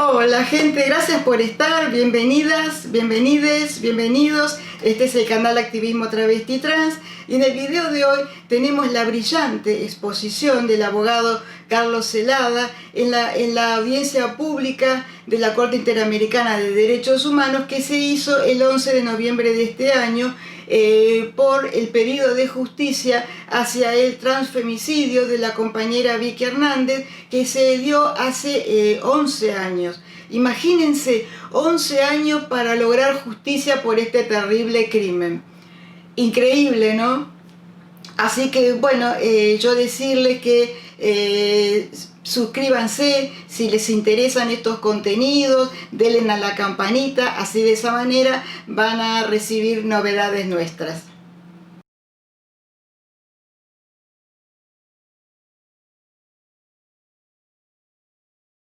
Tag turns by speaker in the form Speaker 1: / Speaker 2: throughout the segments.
Speaker 1: Hola gente, gracias por estar, bienvenidas, bienvenides, bienvenidos. Este es el canal Activismo Travesti Trans y en el video de hoy tenemos la brillante exposición del abogado Carlos Celada en la audiencia pública de la Corte Interamericana de Derechos Humanos que se hizo el 11 de noviembre de este año por el pedido de justicia hacia el transfemicidio de la compañera Vicky Hernández que se dio hace 11 años. Imagínense, 11 años para lograr justicia por este terrible crimen. Increíble, ¿no? Así que, bueno, yo decirles que suscríbanse si les interesan estos contenidos, denle a la campanita, así de esa manera van a recibir novedades nuestras.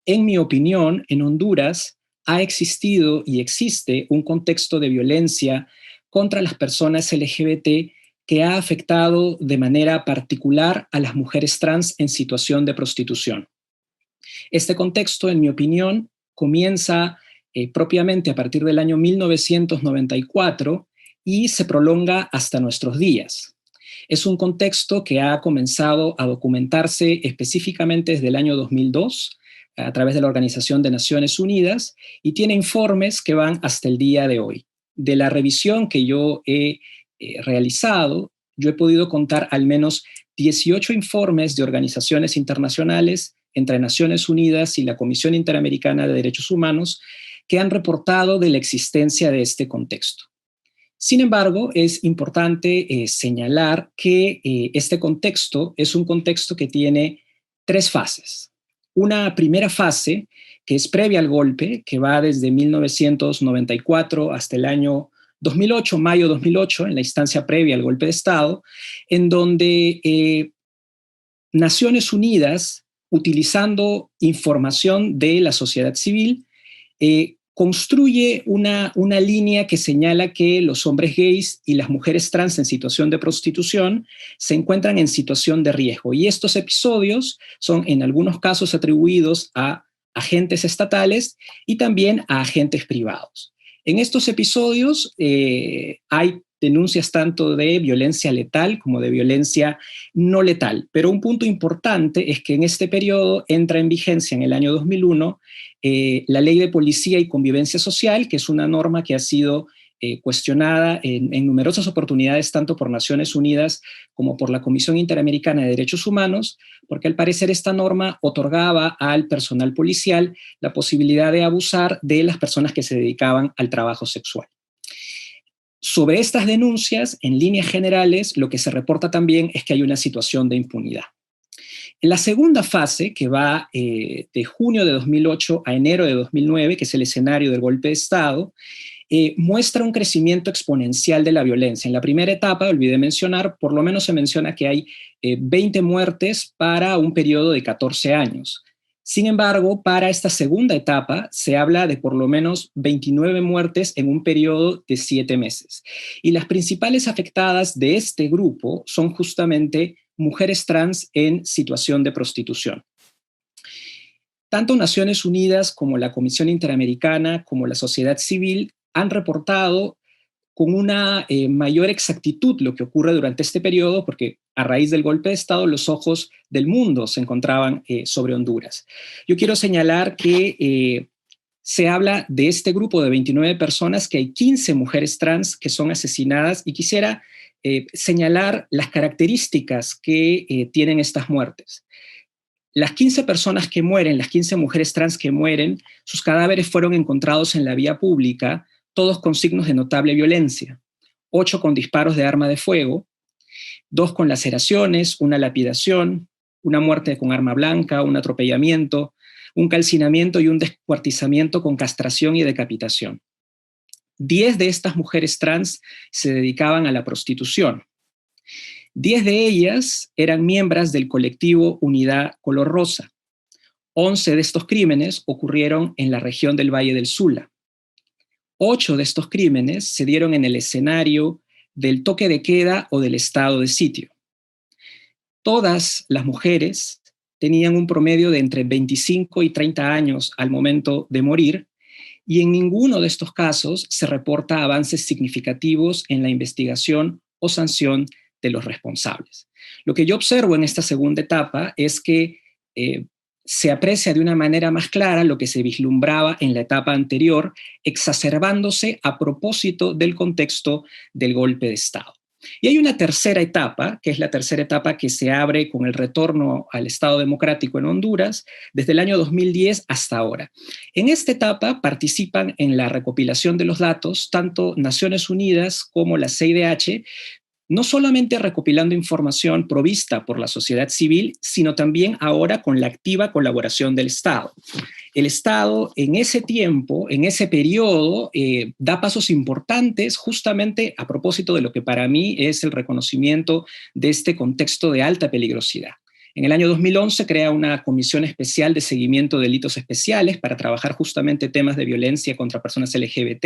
Speaker 2: En mi opinión, en Honduras ha existido y existe un contexto de violencia contra las personas LGBT que ha afectado de manera particular a las mujeres trans en situación de prostitución. Este contexto, en mi opinión, comienza propiamente a partir del año 1994 y se prolonga hasta nuestros días. Es un contexto que ha comenzado a documentarse específicamente desde el año 2002 a través de la Organización de Naciones Unidas y tiene informes que van hasta el día de hoy. De la revisión que yo he realizado, yo he podido contar al menos 18 informes de organizaciones internacionales entre Naciones Unidas y la Comisión Interamericana de Derechos Humanos que han reportado de la existencia de este contexto. Sin embargo, es importante señalar que este contexto es un contexto que tiene tres fases. Una primera fase, que es previa al golpe, que va desde 1994 hasta el año 2008, mayo 2008, en la instancia previa al golpe de Estado, en donde Naciones Unidas, utilizando información de la sociedad civil, construye una línea que señala que los hombres gays y las mujeres trans en situación de prostitución se encuentran en situación de riesgo. Y estos episodios son en algunos casos atribuidos a agentes estatales y también a agentes privados. En estos episodios hay denuncias tanto de violencia letal como de violencia no letal. Pero un punto importante es que en este periodo entra en vigencia en el año 2001 la Ley de Policía y Convivencia Social, que es una norma que ha sido cuestionada en numerosas oportunidades, tanto por Naciones Unidas como por la Comisión Interamericana de Derechos Humanos, porque al parecer esta norma otorgaba al personal policial la posibilidad de abusar de las personas que se dedicaban al trabajo sexual. Sobre estas denuncias, en líneas generales, lo que se reporta también es que hay una situación de impunidad. En la segunda fase, que va de junio de 2008 a enero de 2009, que es el escenario del golpe de Estado, muestra un crecimiento exponencial de la violencia. En la primera etapa, olvidé mencionar, por lo menos se menciona que hay 20 muertes para un periodo de 14 años. Sin embargo, para esta segunda etapa se habla de por lo menos 29 muertes en un periodo de 7 meses. Y las principales afectadas de este grupo son justamente mujeres trans en situación de prostitución. Tanto Naciones Unidas como la Comisión Interamericana como la sociedad civil han reportado con una mayor exactitud lo que ocurre durante este periodo, porque a raíz del golpe de Estado los ojos del mundo se encontraban sobre Honduras. Yo quiero señalar que se habla de este grupo de 29 personas, que hay 15 mujeres trans que son asesinadas, y quisiera señalar las características que tienen estas muertes. Las 15 personas que mueren, las 15 mujeres trans que mueren, sus cadáveres fueron encontrados en la vía pública, todos con signos de notable violencia. 8 con disparos de arma de fuego, 2 con laceraciones, una lapidación, una muerte con arma blanca, un atropellamiento, un calcinamiento y un descuartizamiento con castración y decapitación. 10 de estas mujeres trans se dedicaban a la prostitución. 10 de ellas eran miembros del colectivo Unidad Color Rosa. 11 de estos crímenes ocurrieron en la región del Valle del Sula. 8 de estos crímenes se dieron en el escenario del toque de queda o del estado de sitio. Todas las mujeres tenían un promedio de entre 25 y 30 años al momento de morir, y en ninguno de estos casos se reporta avances significativos en la investigación o sanción de los responsables. Lo que yo observo en esta segunda etapa es que se aprecia de una manera más clara lo que se vislumbraba en la etapa anterior, exacerbándose a propósito del contexto del golpe de Estado. Y hay una tercera etapa, que es la tercera etapa que se abre con el retorno al Estado democrático en Honduras desde el año 2010 hasta ahora. En esta etapa participan en la recopilación de los datos tanto Naciones Unidas como la CIDH, no solamente recopilando información provista por la sociedad civil, sino también ahora con la activa colaboración del Estado. El Estado en ese tiempo, en ese periodo, da pasos importantes justamente a propósito de lo que para mí es el reconocimiento de este contexto de alta peligrosidad. En el año 2011 crea una comisión especial de seguimiento de delitos especiales para trabajar justamente temas de violencia contra personas LGBT.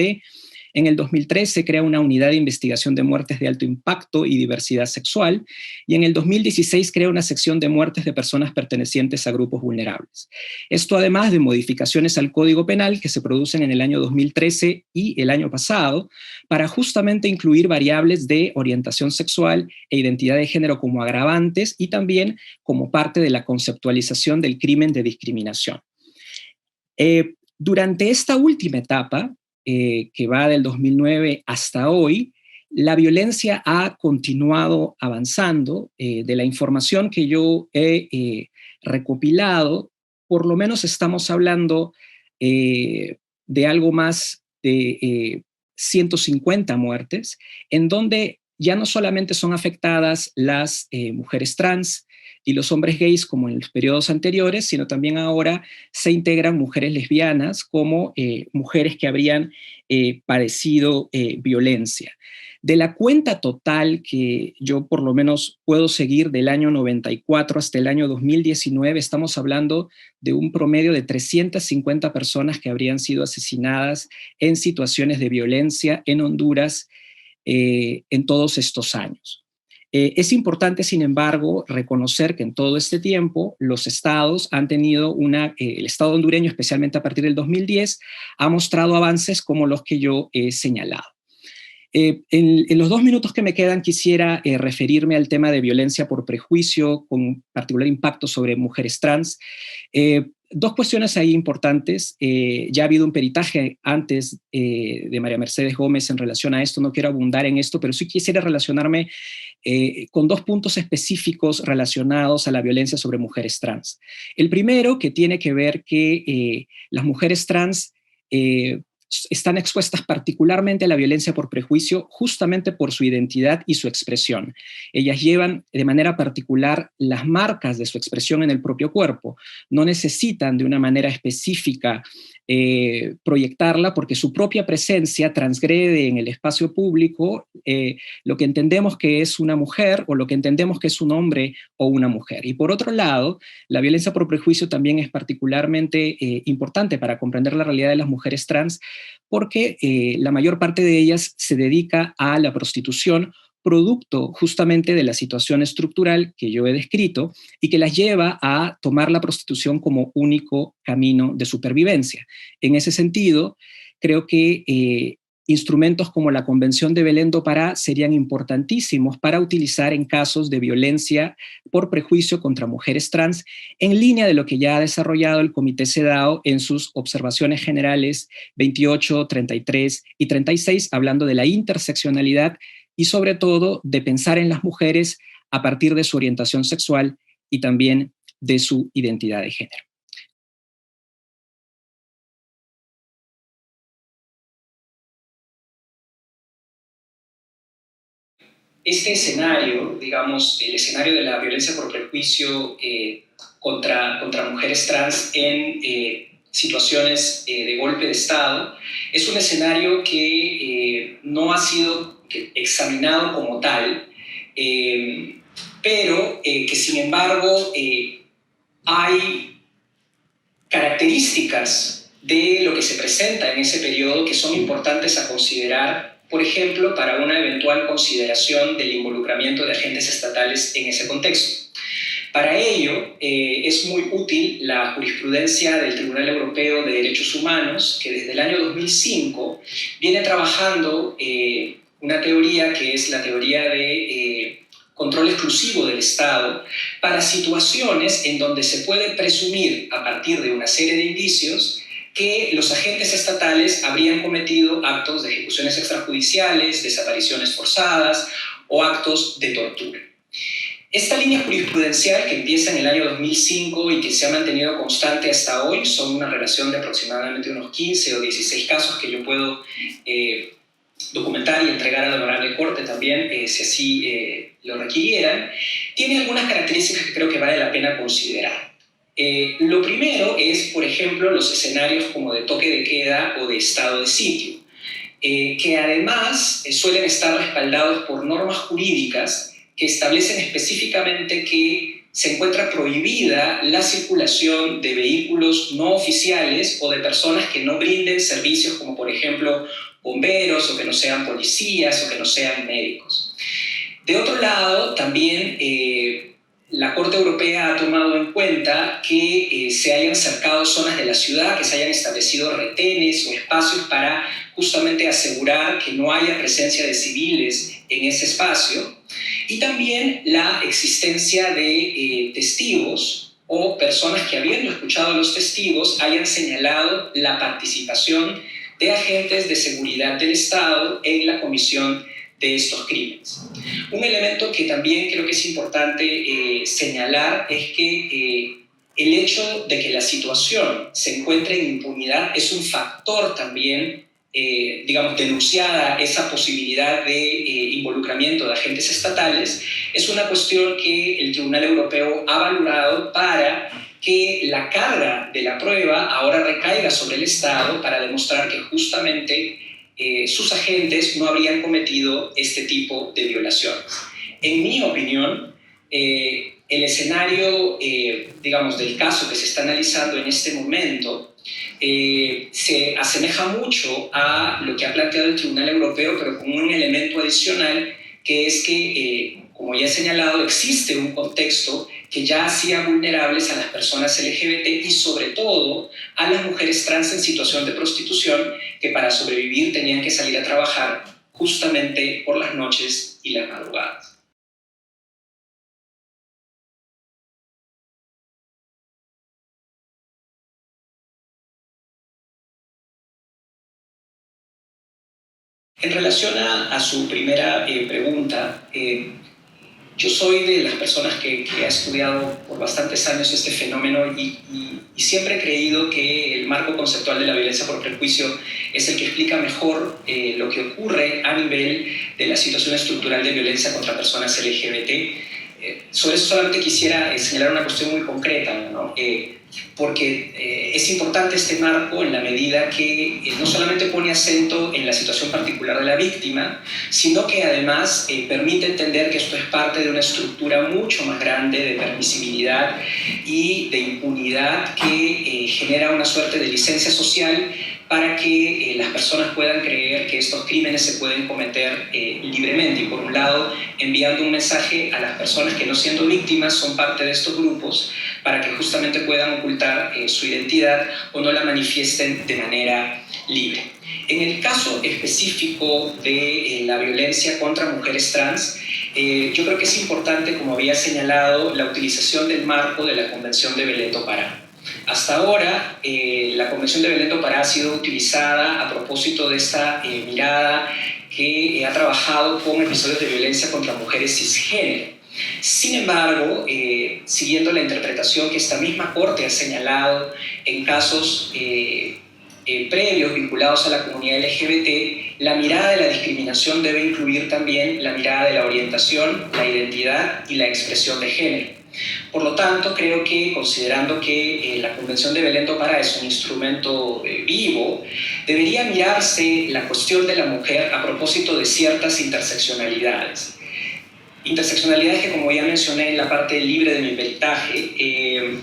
Speaker 2: En el 2013 crea una unidad de investigación de muertes de alto impacto y diversidad sexual, y en el 2016 crea una sección de muertes de personas pertenecientes a grupos vulnerables. Esto además de modificaciones al Código Penal que se producen en el año 2013 y el año pasado, para justamente incluir variables de orientación sexual e identidad de género como agravantes y también como parte de la conceptualización del crimen de discriminación. Durante esta última etapa, que va del 2009 hasta hoy, la violencia ha continuado avanzando. De la información que yo he recopilado, por lo menos estamos hablando de algo más de 150 muertes, en donde ya no solamente son afectadas las mujeres trans y los hombres gays como en los periodos anteriores, sino también ahora se integran mujeres lesbianas como mujeres que habrían padecido violencia. De la cuenta total que yo por lo menos puedo seguir del año 94 hasta el año 2019, estamos hablando de un promedio de 350 personas que habrían sido asesinadas en situaciones de violencia en Honduras en todos estos años. Es importante, sin embargo, reconocer que en todo este tiempo los estados han tenido el estado hondureño, especialmente a partir del 2010, ha mostrado avances como los que yo he señalado. En los 2 minutos que me quedan quisiera referirme al tema de violencia por prejuicio, con particular impacto sobre mujeres trans. 2 cuestiones ahí importantes. Ya ha habido un peritaje antes de María Mercedes Gómez en relación a esto, no quiero abundar en esto, pero sí quisiera relacionarme con 2 puntos específicos relacionados a la violencia sobre mujeres trans. El primero, que tiene que ver que las mujeres trans están expuestas particularmente a la violencia por prejuicio justamente por su identidad y su expresión. Ellas llevan de manera particular las marcas de su expresión en el propio cuerpo. No necesitan de una manera específica proyectarla porque su propia presencia transgrede en el espacio público lo que entendemos que es una mujer o lo que entendemos que es un hombre o una mujer. Y por otro lado, la violencia por prejuicio también es particularmente importante para comprender la realidad de las mujeres trans porque la mayor parte de ellas se dedica a la prostitución producto justamente de la situación estructural que yo he descrito y que las lleva a tomar la prostitución como único camino de supervivencia. En ese sentido, creo que instrumentos como la Convención de Belém do Pará serían importantísimos para utilizar en casos de violencia por prejuicio contra mujeres trans, en línea de lo que ya ha desarrollado el Comité CEDAW en sus observaciones generales 28, 33 y 36, hablando de la interseccionalidad y sobre todo de pensar en las mujeres a partir de su orientación sexual y también de su identidad de género. Este escenario, digamos, el escenario de la violencia por prejuicio contra mujeres trans en situaciones de golpe de Estado, es un escenario que no ha sido examinado como tal, pero que sin embargo hay características de lo que se presenta en ese periodo que son importantes a considerar, por ejemplo, para una eventual consideración del involucramiento de agentes estatales en ese contexto. Para ello, es muy útil la jurisprudencia del Tribunal Europeo de Derechos Humanos, que desde el año 2005 viene trabajando una teoría que es la teoría de control exclusivo del Estado para situaciones en donde se puede presumir, a partir de una serie de indicios, que los agentes estatales habrían cometido actos de ejecuciones extrajudiciales, desapariciones forzadas o actos de tortura. Esta línea jurisprudencial, que empieza en el año 2005 y que se ha mantenido constante hasta hoy, son una relación de aproximadamente unos 15 o 16 casos que yo puedo documentar y entregar a la Honorable Corte también, si así lo requirieran, tiene algunas características que creo que vale la pena considerar. Lo primero es, por ejemplo, los escenarios como de toque de queda o de estado de sitio, que además suelen estar respaldados por normas jurídicas que establecen específicamente que se encuentra prohibida la circulación de vehículos no oficiales o de personas que no brinden servicios como, por ejemplo, bomberos, o que no sean policías, o que no sean médicos. De otro lado, también la Corte Europea ha tomado en cuenta que se hayan cercado zonas de la ciudad, que se hayan establecido retenes o espacios para justamente asegurar que no haya presencia de civiles en ese espacio, y también la existencia de testigos o personas que, habiendo escuchado a los testigos, hayan señalado la participación de agentes de seguridad del Estado en la comisión de estos crímenes. Un elemento que también creo que es importante señalar es que el hecho de que la situación se encuentre en impunidad es un factor también, denunciada esa posibilidad de involucramiento de agentes estatales, es una cuestión que el Tribunal Europeo ha valorado para que la carga de la prueba ahora recaiga sobre el Estado para demostrar que justamente sus agentes no habrían cometido este tipo de violaciones. En mi opinión, el escenario, del caso que se está analizando en este momento se asemeja mucho a lo que ha planteado el Tribunal Europeo, pero con un elemento adicional, que es que, como ya he señalado, existe un contexto que ya hacía vulnerables a las personas LGBT y sobre todo a las mujeres trans en situación de prostitución, que para sobrevivir tenían que salir a trabajar justamente por las noches y las madrugadas. En relación a su primera pregunta, yo soy de las personas que ha estudiado por bastantes años este fenómeno y siempre he creído que el marco conceptual de la violencia por prejuicio es el que explica mejor lo que ocurre a nivel de la situación estructural de violencia contra personas LGBT. Sobre eso solamente quisiera señalar una cuestión muy concreta, ¿no? Porque es importante este marco en la medida que no solamente pone acento en la situación particular de la víctima, sino que además permite entender que esto es parte de una estructura mucho más grande de permisibilidad y de impunidad que genera una suerte de licencia social para que las personas puedan creer que estos crímenes se pueden cometer libremente, y por un lado enviando un mensaje a las personas que, no siendo víctimas, son parte de estos grupos, para que justamente puedan ocultar su identidad o no la manifiesten de manera libre. En el caso específico de la violencia contra mujeres trans, yo creo que es importante, como había señalado, la utilización del marco de la Convención de Belém do Pará. Hasta ahora, la Convención de Belém do Pará ha sido utilizada a propósito de esta mirada que ha trabajado con episodios de violencia contra mujeres cisgénero. Sin embargo, siguiendo la interpretación que esta misma Corte ha señalado en casos previos vinculados a la comunidad LGBT, la mirada de la discriminación debe incluir también la mirada de la orientación, la identidad y la expresión de género. Por lo tanto, creo que, considerando que la Convención de Belém do Pará es un instrumento vivo, debería mirarse la cuestión de la mujer a propósito de ciertas interseccionalidades. Interseccionalidades que, como ya mencioné en la parte libre de mi peritaje,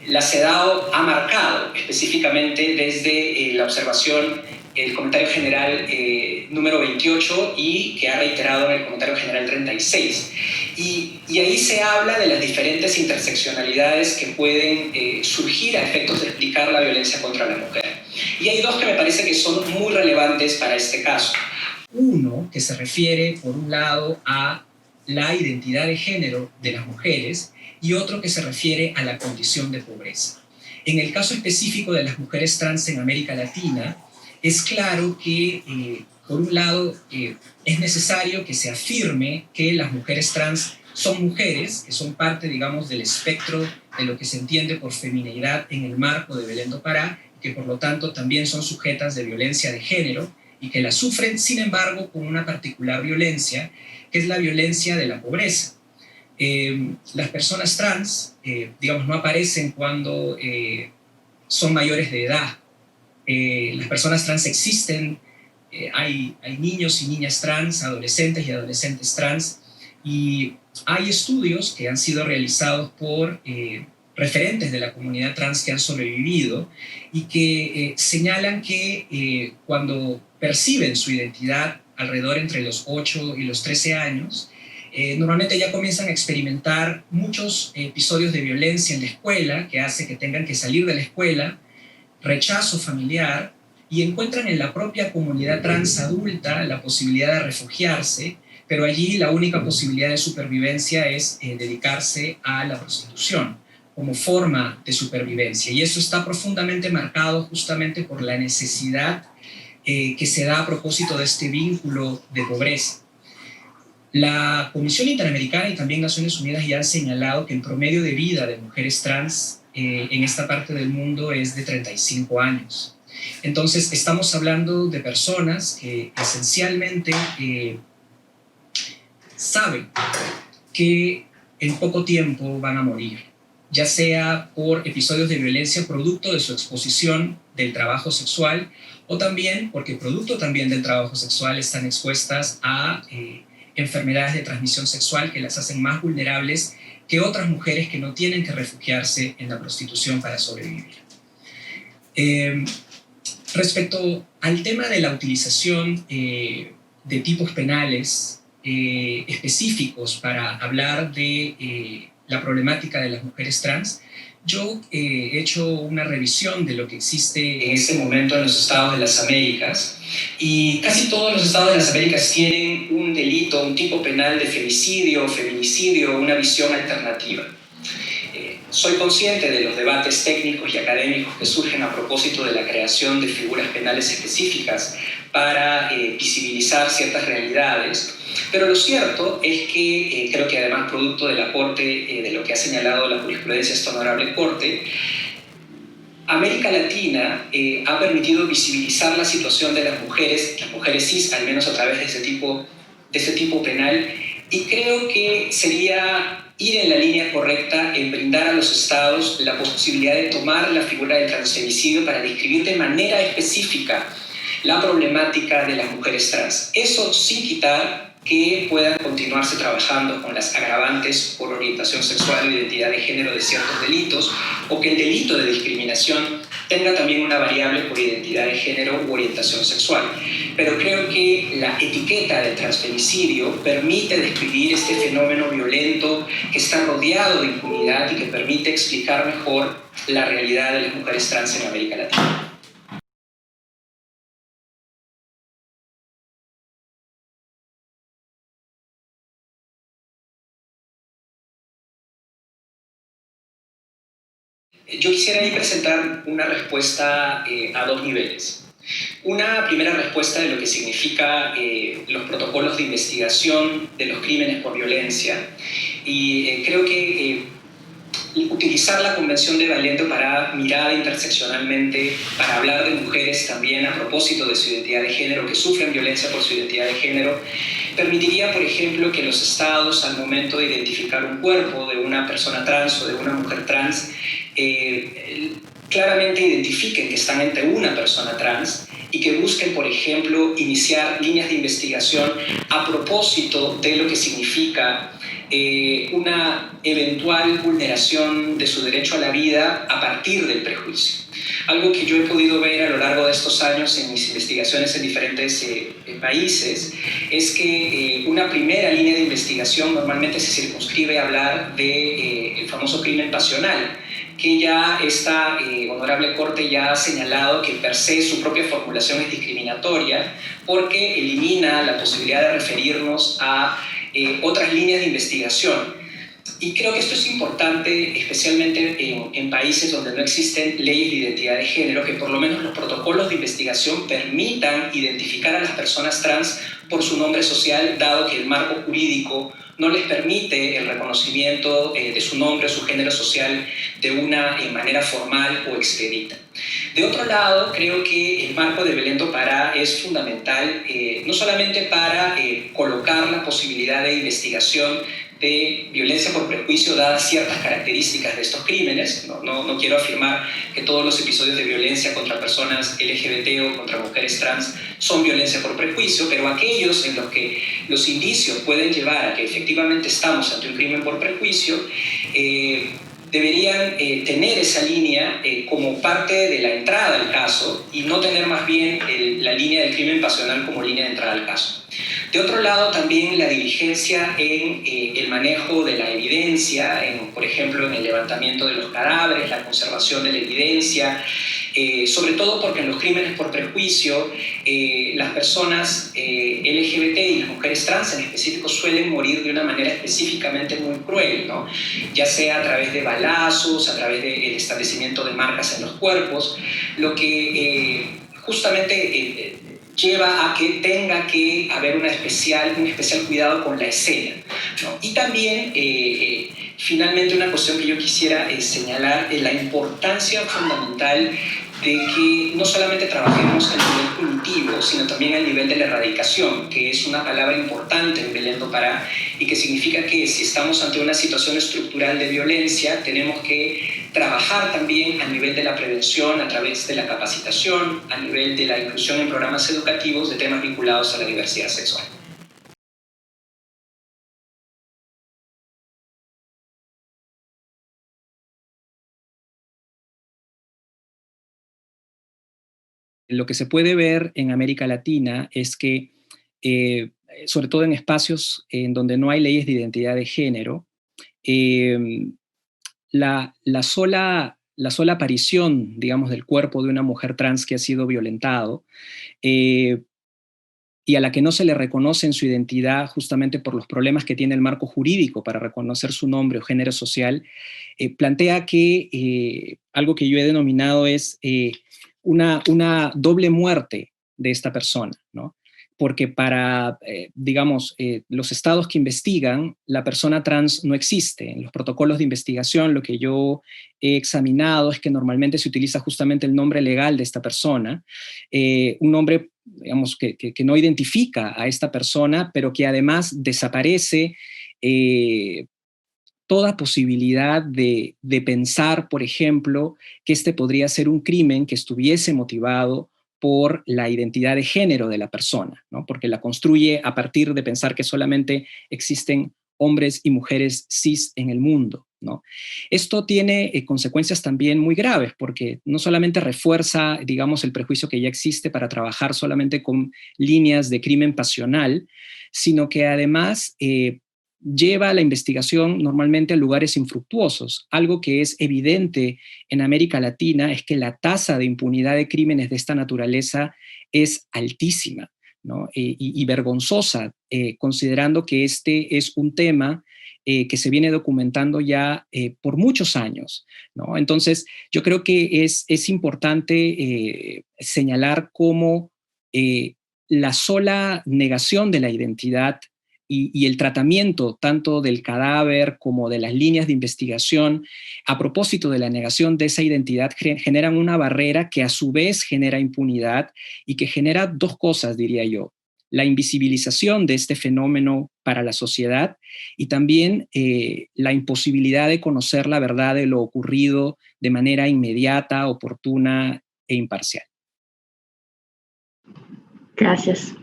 Speaker 2: la CEDAW ha marcado específicamente desde la observación, el comentario general número 28 y que ha reiterado en el comentario general 36. Y Y ahí se habla de las diferentes interseccionalidades que pueden surgir a efectos de explicar la violencia contra la mujer. Y hay dos que me parece que son muy relevantes para este caso. Uno, que se refiere, por un lado, a la identidad de género de las mujeres, y otro que se refiere a la condición de pobreza. En el caso específico de las mujeres trans en América Latina, es claro que, por un lado, es necesario que se afirme que las mujeres trans son mujeres, que son parte, digamos, del espectro de lo que se entiende por femineidad en el marco de Belén do Pará, que por lo tanto también son sujetas de violencia de género y que la sufren, sin embargo, con una particular violencia, que es la violencia de la pobreza. Las personas trans, digamos, no aparecen cuando son mayores de edad. Las personas trans existen, hay niños y niñas trans, adolescentes y adolescentes trans, y hay estudios que han sido realizados por referentes de la comunidad trans que han sobrevivido y que señalan que cuando perciben su identidad alrededor entre los 8 y los 13 años, normalmente ya comienzan a experimentar muchos episodios de violencia en la escuela que hace que tengan que salir de la escuela, rechazo familiar, y encuentran en la propia comunidad trans adulta la posibilidad de refugiarse, pero allí la única posibilidad de supervivencia es dedicarse a la prostitución como forma de supervivencia. Y eso está profundamente marcado justamente por la necesidad que se da a propósito de este vínculo de pobreza. La Comisión Interamericana y también Naciones Unidas ya han señalado que el promedio de vida de mujeres trans en esta parte del mundo es de 35 años. Entonces, estamos hablando de personas que esencialmente saben que en poco tiempo van a morir, ya sea por episodios de violencia producto de su exposición del trabajo sexual o también porque producto también del trabajo sexual están expuestas a enfermedades de transmisión sexual que las hacen más vulnerables que otras mujeres que no tienen que refugiarse en la prostitución para sobrevivir. Respecto al tema de la utilización de tipos penales específicos para hablar de la problemática de las mujeres trans, yo he hecho una revisión de lo que existe en este momento en los estados de las Américas, y casi todos los estados de las Américas tienen un delito, un tipo penal de femicidio, feminicidio, una visión alternativa. Soy consciente de los debates técnicos y académicos que surgen a propósito de la creación de figuras penales específicas para visibilizar ciertas realidades, pero lo cierto es que creo que además producto del aporte de lo que ha señalado la jurisprudencia de esta honorable Corte, América Latina ha permitido visibilizar la situación de las mujeres cis, al menos a través de este tipo penal, y creo que sería ir en la línea correcta en brindar a los estados la posibilidad de tomar la figura del transfemicidio para describir de manera específica la problemática de las mujeres trans. Eso sin quitar que puedan continuarse trabajando con las agravantes por orientación sexual o identidad de género de ciertos delitos, o que el delito de discriminación tenga también una variable por identidad de género u orientación sexual. Pero creo que la etiqueta del transfemicidio permite describir este fenómeno violento que está rodeado de impunidad y que permite explicar mejor la realidad de las mujeres trans en América Latina. Yo quisiera ahí presentar una respuesta a dos niveles. Una primera respuesta de lo que significa los protocolos de investigación de los crímenes por violencia, y creo que utilizar la Convención de Belén do Pará mirada interseccionalmente para hablar de mujeres también a propósito de su identidad de género, que sufren violencia por su identidad de género, permitiría, por ejemplo, que los estados, al momento de identificar un cuerpo de una persona trans o de una mujer trans, claramente identifiquen que están ante una persona trans y que busquen, por ejemplo, iniciar líneas de investigación a propósito de lo que significa una eventual vulneración de su derecho a la vida a partir del prejuicio. Algo que yo he podido ver a lo largo de estos años en mis investigaciones en diferentes países es que una primera línea de investigación normalmente se circunscribe a hablar del famoso crimen pasional, que ya esta honorable corte ya ha señalado que per se su propia formulación es discriminatoria porque elimina la posibilidad de referirnos a otras líneas de investigación. Y creo que esto es importante, especialmente en países donde no existen leyes de identidad de género, que por lo menos los protocolos de investigación permitan identificar a las personas trans por su nombre social, dado que el marco jurídico no les permite el reconocimiento de su nombre o su género social de una manera formal o expedita. De otro lado, creo que el marco de Belén do Pará es fundamental, no solamente para colocar la posibilidad de investigación de violencia por prejuicio dadas ciertas características de estos crímenes. No quiero afirmar que todos los episodios de violencia contra personas LGBT o contra mujeres trans son violencia por prejuicio, pero aquellos en los que los indicios pueden llevar a que efectivamente estamos ante un crimen por prejuicio, deberían tener esa línea como parte de la entrada al caso y no tener más bien la línea del crimen pasional como línea de entrada al caso. De otro lado, también la diligencia en el manejo de la evidencia, por ejemplo, en el levantamiento de los cadáveres, la conservación de la evidencia, sobre todo porque en los crímenes por prejuicio las personas LGBT y las mujeres trans en específico suelen morir de una manera específicamente muy cruel, ¿no? Ya sea a través de balazos, a través del establecimiento de marcas en los cuerpos, lo que justamente lleva a que tenga que haber un especial cuidado con la escena, ¿no? Y también, finalmente, una cuestión que yo quisiera señalar es la importancia fundamental de que no solamente trabajemos a nivel punitivo, sino también al nivel de la erradicación, que es una palabra importante en Belén do Pará y que significa que si estamos ante una situación estructural de violencia, tenemos que trabajar también a nivel de la prevención, a través de la capacitación, a nivel de la inclusión en programas educativos de temas vinculados a la diversidad sexual. Lo que se puede ver en América Latina es que, sobre todo en espacios en donde no hay leyes de identidad de género, la sola aparición, digamos, del cuerpo de una mujer trans que ha sido violentado y a la que no se le reconoce en su identidad justamente por los problemas que tiene el marco jurídico para reconocer su nombre o género social, plantea que algo que yo he denominado es una doble muerte de esta persona, ¿no? Porque para, los estados que investigan, la persona trans no existe. En los protocolos de investigación, lo que yo he examinado es que normalmente se utiliza justamente el nombre legal de esta persona, un nombre, digamos, que no identifica a esta persona, pero que además desaparece toda posibilidad de pensar, por ejemplo, que este podría ser un crimen que estuviese motivado por la identidad de género de la persona, ¿no? Porque la construye a partir de pensar que solamente existen hombres y mujeres cis en el mundo, ¿no? Esto tiene consecuencias también muy graves, porque no solamente refuerza, digamos, el prejuicio que ya existe para trabajar solamente con líneas de crimen pasional, sino que además lleva la investigación normalmente a lugares infructuosos. Algo que es evidente en América Latina es que la tasa de impunidad de crímenes de esta naturaleza es altísima, ¿no? Y vergonzosa, considerando que este es un tema que se viene documentando ya por muchos años, ¿no? Entonces, yo creo que es importante señalar cómo la sola negación de la identidad y el tratamiento tanto del cadáver como de las líneas de investigación a propósito de la negación de esa identidad generan una barrera que a su vez genera impunidad y que genera dos cosas, diría yo: la invisibilización de este fenómeno para la sociedad y también la imposibilidad de conocer la verdad de lo ocurrido de manera inmediata, oportuna e imparcial.
Speaker 3: Gracias.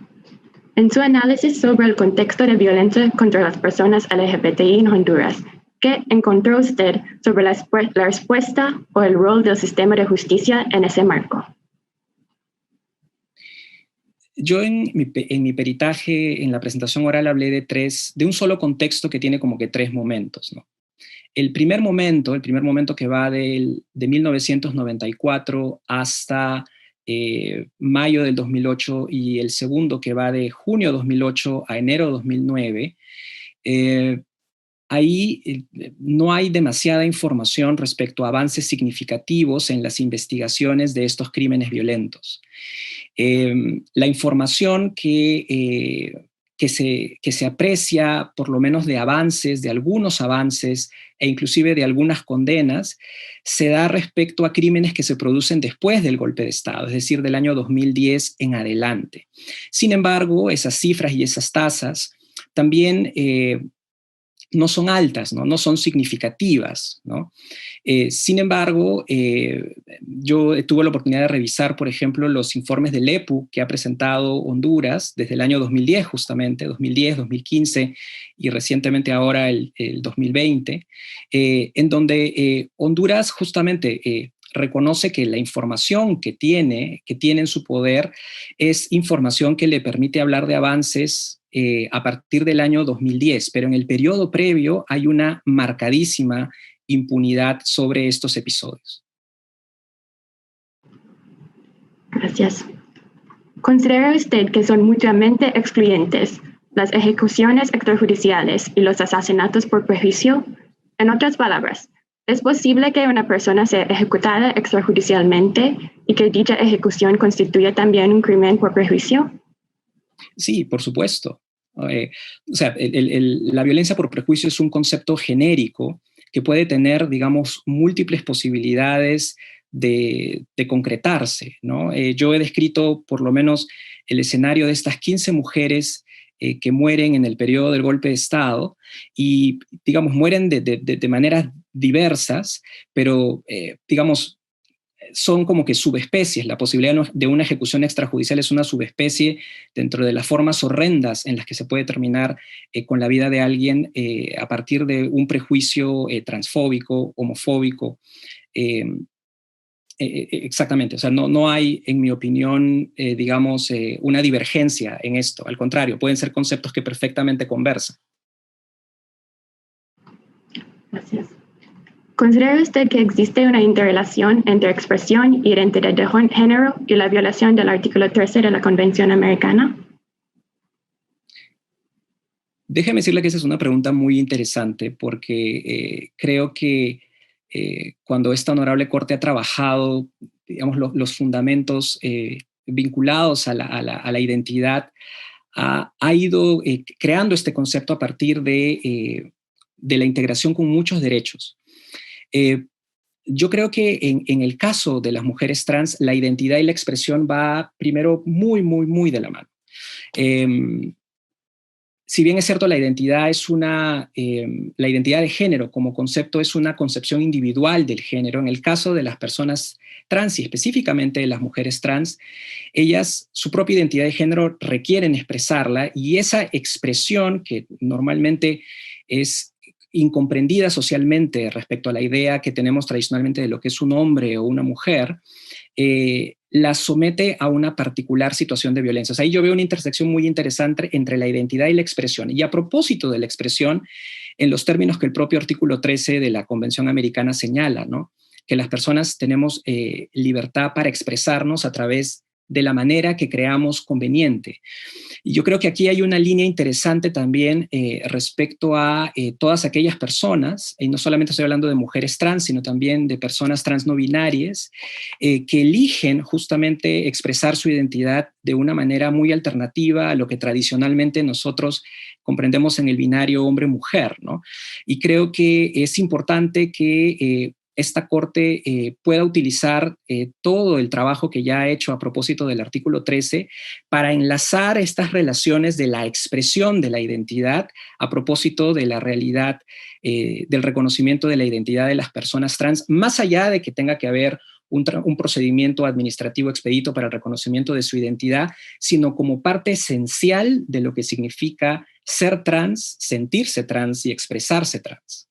Speaker 3: En su análisis sobre el contexto de violencia contra las personas LGBTI en Honduras, ¿qué encontró usted sobre la respuesta o el rol del sistema de justicia en ese marco?
Speaker 2: Yo en mi peritaje, en la presentación oral, hablé de un solo contexto que tiene como que tres momentos, ¿no? El primer momento que va de 1994 hasta mayo del 2008, y el segundo que va de junio de 2008 a enero de 2009, ahí no hay demasiada información respecto a avances significativos en las investigaciones de estos crímenes violentos. La información que se aprecia, por lo menos de avances, de algunos avances e inclusive de algunas condenas, se da respecto a crímenes que se producen después del golpe de Estado, es decir, del año 2010 en adelante. Sin embargo, esas cifras y esas tasas también no son altas, ¿no? No son significativas, ¿no? Sin embargo, yo tuve la oportunidad de revisar, por ejemplo, los informes del EPU que ha presentado Honduras desde el año 2010, justamente, 2010, 2015 y recientemente ahora el 2020, en donde Honduras justamente reconoce que la información que tiene en su poder es información que le permite hablar de avances a partir del año 2010, pero en el periodo previo hay una marcadísima impunidad sobre estos episodios.
Speaker 3: Gracias. ¿Considera usted que son mutuamente excluyentes las ejecuciones extrajudiciales y los asesinatos por prejuicio? En otras palabras, ¿es posible que una persona sea ejecutada extrajudicialmente y que dicha ejecución constituya también un crimen por prejuicio?
Speaker 2: Sí, por supuesto. La violencia por prejuicio es un concepto genérico que puede tener, digamos, múltiples posibilidades de concretarse, ¿no? Yo he descrito por lo menos el escenario de estas 15 mujeres que mueren en el periodo del golpe de Estado y, digamos, mueren de maneras diversas, pero, digamos, son como que subespecies. La posibilidad de una ejecución extrajudicial es una subespecie dentro de las formas horrendas en las que se puede terminar con la vida de alguien a partir de un prejuicio transfóbico, homofóbico. Exactamente, o sea, no hay, en mi opinión, digamos, una divergencia en esto. Al contrario, pueden ser conceptos que perfectamente conversan.
Speaker 3: Gracias. ¿Considera usted que existe una interrelación entre expresión y identidad de género y la violación del artículo 13 de la Convención Americana?
Speaker 2: Déjeme decirle que esa es una pregunta muy interesante porque creo que cuando esta honorable Corte ha trabajado, digamos, los fundamentos vinculados a la identidad, ha ido creando este concepto a partir de la integración con muchos derechos. Yo creo que en el caso de las mujeres trans, la identidad y la expresión va primero muy, muy, muy de la mano. Si bien es cierto, la identidad de género como concepto es una concepción individual del género, en el caso de las personas trans y específicamente de las mujeres trans, ellas, su propia identidad de género requieren expresarla, y esa expresión, que normalmente es incomprendida socialmente respecto a la idea que tenemos tradicionalmente de lo que es un hombre o una mujer, la somete a una particular situación de violencia. O sea, ahí yo veo una intersección muy interesante entre la identidad y la expresión. Y a propósito de la expresión, en los términos que el propio artículo 13 de la Convención Americana señala, ¿no? Que las personas tenemos libertad para expresarnos a través de la manera que creamos conveniente. Y yo creo que aquí hay una línea interesante también respecto a todas aquellas personas, y no solamente estoy hablando de mujeres trans, sino también de personas trans no binarias, que eligen justamente expresar su identidad de una manera muy alternativa a lo que tradicionalmente nosotros comprendemos en el binario hombre-mujer, ¿no? Y creo que es importante que esta Corte pueda utilizar todo el trabajo que ya ha hecho a propósito del artículo 13 para enlazar estas relaciones de la expresión de la identidad a propósito de la realidad del reconocimiento de la identidad de las personas trans, más allá de que tenga que haber un procedimiento administrativo expedito para el reconocimiento de su identidad, sino como parte esencial de lo que significa ser trans, sentirse trans y expresarse trans.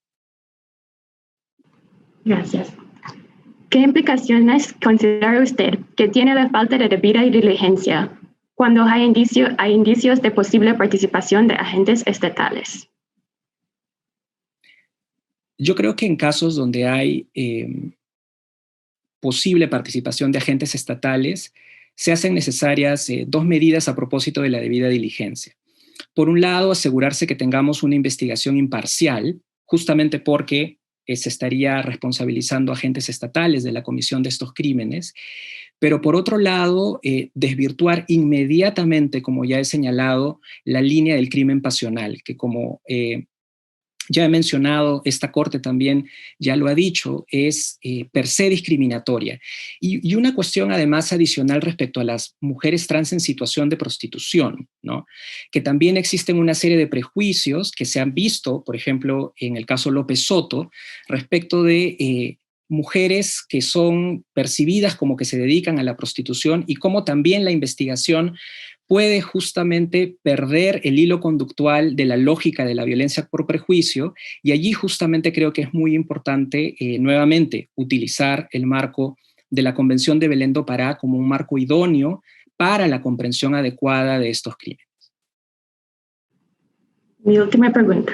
Speaker 3: Gracias. ¿Qué implicaciones considera usted que tiene la falta de debida diligencia cuando hay indicios de posible participación de agentes estatales?
Speaker 2: Yo creo que en casos donde hay posible participación de agentes estatales, se hacen necesarias dos medidas a propósito de la debida diligencia. Por un lado, asegurarse que tengamos una investigación imparcial, justamente porque se estaría responsabilizando a agentes estatales de la comisión de estos crímenes, pero por otro lado, desvirtuar inmediatamente, como ya he señalado, la línea del crimen pasional, que como ya he mencionado, esta Corte también ya lo ha dicho, es per se discriminatoria. Y una cuestión además adicional respecto a las mujeres trans en situación de prostitución, ¿no? Que también existen una serie de prejuicios que se han visto, por ejemplo, en el caso López Soto, respecto de mujeres que son percibidas como que se dedican a la prostitución y cómo también la investigación puede justamente perder el hilo conductual de la lógica de la violencia por prejuicio, y allí justamente creo que es muy importante nuevamente utilizar el marco de la Convención de Belém do Pará como un marco idóneo para la comprensión adecuada de estos crímenes.
Speaker 3: Mi última pregunta.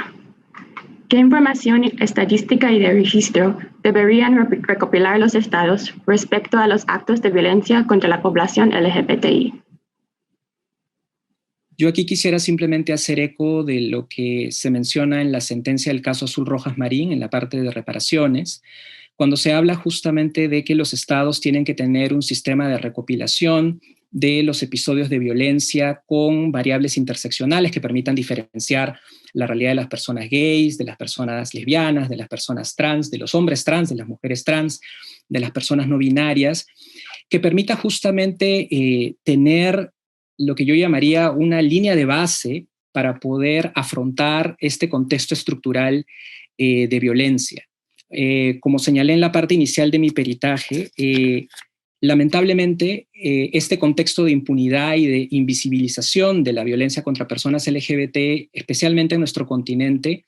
Speaker 3: ¿Qué información estadística y de registro deberían recopilar los estados respecto a los actos de violencia contra la población LGBTI?
Speaker 2: Yo aquí quisiera simplemente hacer eco de lo que se menciona en la sentencia del caso Azul Rojas Marín, en la parte de reparaciones, cuando se habla justamente de que los estados tienen que tener un sistema de recopilación de los episodios de violencia con variables interseccionales que permitan diferenciar la realidad de las personas gays, de las personas lesbianas, de las personas trans, de los hombres trans, de las mujeres trans, de las personas no binarias, que permita justamente tener lo que yo llamaría una línea de base para poder afrontar este contexto estructural de violencia. Como señalé en la parte inicial de mi peritaje, lamentablemente este contexto de impunidad y de invisibilización de la violencia contra personas LGBT, especialmente en nuestro continente,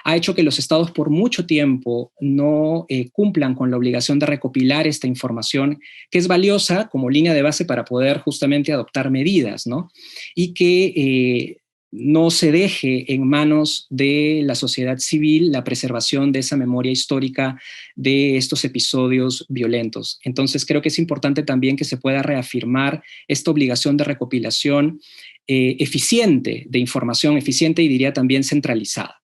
Speaker 2: ha hecho que los estados por mucho tiempo no cumplan con la obligación de recopilar esta información, que es valiosa como línea de base para poder justamente adoptar medidas, ¿no? Y que no se deje en manos de la sociedad civil la preservación de esa memoria histórica de estos episodios violentos. Entonces creo que es importante también que se pueda reafirmar esta obligación de recopilación eficiente de información, eficiente y diría también centralizada.